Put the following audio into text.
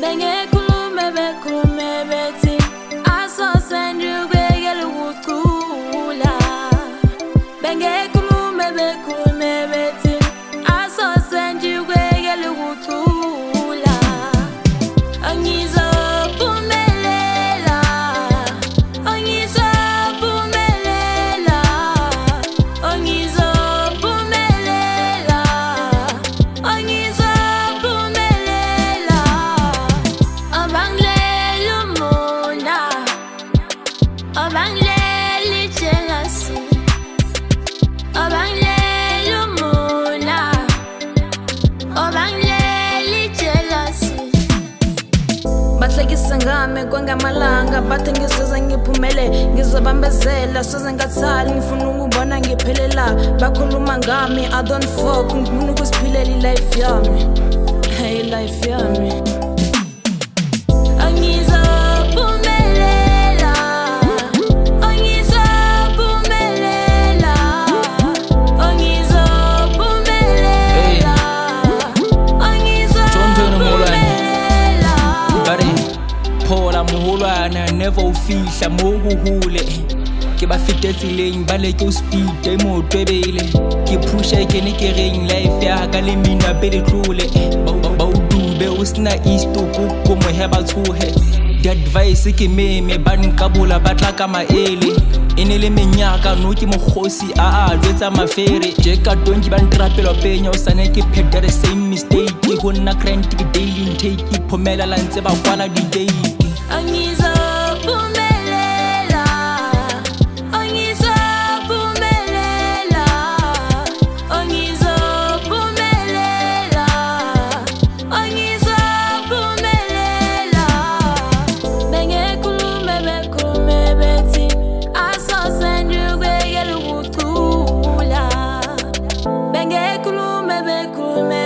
Bengekulume bekulume bethi asosendukwe yelukula. Bengekulume bekulume bethi asosendukwe yelukula. Angizophumelela, angizophumelela, angizophumelela, angizophumelela. Abangileli umona, abangileli jealousy, abangileli umona, abangileli jealousy. Bahlekisa ngami kwangamalanga bathi ngisoze ngiphumele, ngizobambezela soze ngathali ngifuna ukubona ngiphelela. Bakhuluma ngami I don't fuck, ngifuna ukusiphilela ilife yami, hey life yami. Angizophumelela, angizophumelela, angizophumelela, angizophumelela. Bari phola moholwana never ufihla mo huhule. Ke ba fetetseng ba leke o speed e motwebele. Ke pusha ke ne ke reng life ya ka le mina pele tlole. Ba udube o sna east ko mo he ba tshohe. Di advice ke meme ba nkabola ba tla ka maele. Ene le menyaka no ke moghosi a jwetsa mafere. Je ka tonki ba ntrapelo penya o sane ke pheta the same mistake. Go nna grant ke daily intake PHUMELELA ntse ba kwala di date. Angizophumelela, angizophumelela, angizophumelela, angizophumelela. Bengekulume bekulume bethi asosendukwe yelukula. Bengekulume bekulume